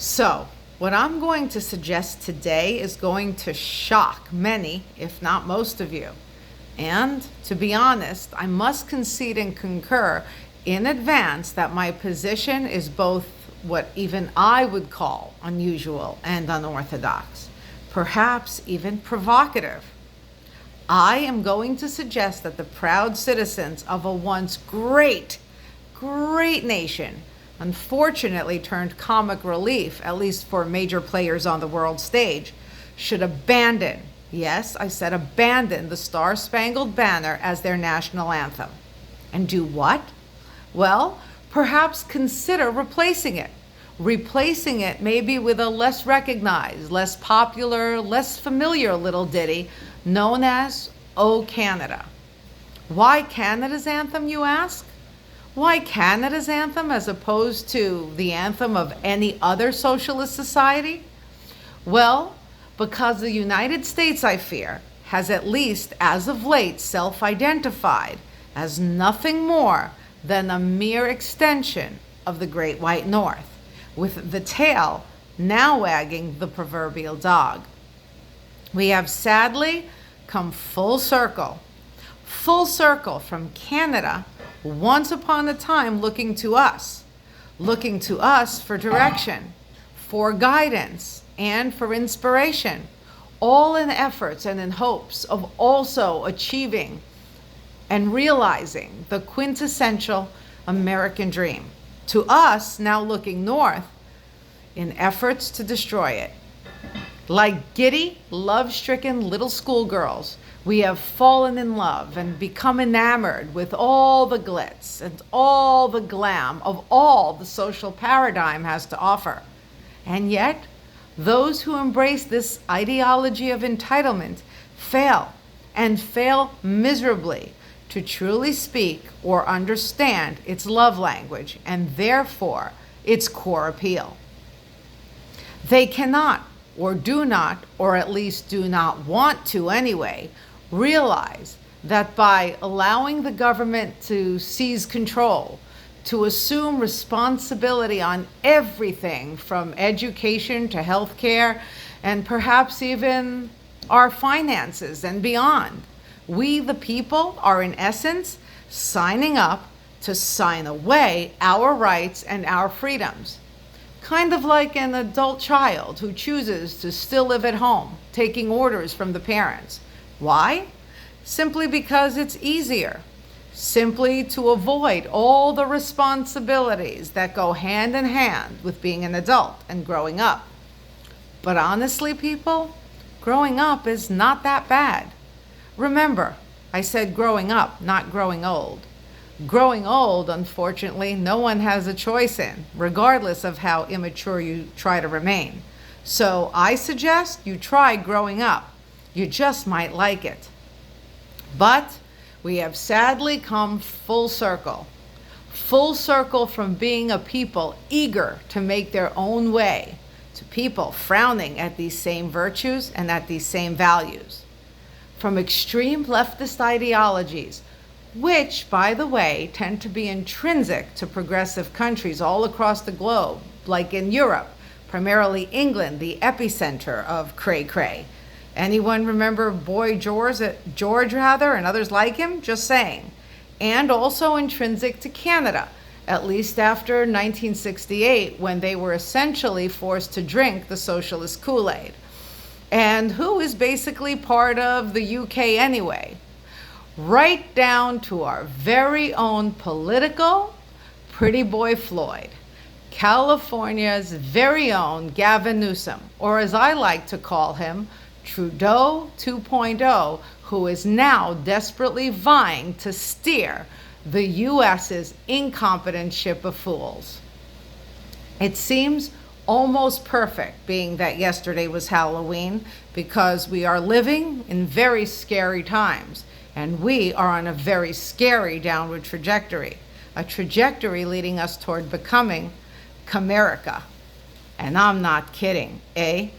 So, what I'm going to suggest today is going to shock many, if not most of you. And to be honest, I must concede and concur in advance that my position is both what even I would call unusual and unorthodox, perhaps even provocative. I am going to suggest that the proud citizens of a once great nation unfortunately turned comic relief, at least for major players on the world stage, should abandon, yes, I said abandon, the Star-Spangled Banner as their national anthem. And do what? Well, perhaps consider replacing it. Replacing it maybe with a less recognized, less popular, less familiar little ditty known as "O Canada." Why Canada's anthem, you ask? Why Canada's anthem as opposed to the anthem of any other socialist society? Well, because the United States, I fear, has at least as of late self-identified as nothing more than a mere extension of the Great White North, with the tail now wagging the proverbial dog. We have sadly come full circle from Canada once upon a time looking to us for direction, for guidance, and for inspiration, all in efforts and in hopes of also achieving and realizing the quintessential American dream. To us, now looking north, in efforts to destroy it. Like giddy, love-stricken little schoolgirls, we have fallen in love and become enamored with all the glitz and all the glam of all the social paradigm has to offer. And yet, those who embrace this ideology of entitlement fail, and fail miserably, to truly speak or understand its love language and therefore its core appeal. They cannot, or do not, or at least do not want to anyway, realize that by allowing the government to seize control, to assume responsibility on everything from education to healthcare, and perhaps even our finances and beyond, we the people are in essence signing up to sign away our rights and our freedoms. Kind of like an adult child who chooses to still live at home, taking orders from the parents. Why? Simply because it's easier. Simply to avoid all the responsibilities that go hand in hand with being an adult and growing up. But honestly, people, growing up is not that bad. Remember, I said growing up, not growing old. Growing old, unfortunately, no one has a choice in, regardless of how immature you try to remain. So I suggest you try growing up. You just might like it. But we have sadly come full circle from being a people eager to make their own way, to people frowning at these same virtues and at these same values. From extreme leftist ideologies, which, by the way, tend to be intrinsic to progressive countries all across the globe, like in Europe, primarily England, the epicenter of cray-cray. Anyone remember Boy George, and others like him? Just saying. And also intrinsic to Canada, at least after 1968, when they were essentially forced to drink the socialist Kool-Aid. And who is basically part of the UK anyway? Right down to our very own political pretty boy Floyd, California's very own Gavin Newsom, or as I like to call him, Trudeau 2.0, who is now desperately vying to steer the U.S.'s incompetent ship of fools. It seems almost perfect, being that yesterday was Halloween, because we are living in very scary times. And we are on a very scary downward trajectory, a trajectory leading us toward becoming Camerica. And I'm not kidding, eh?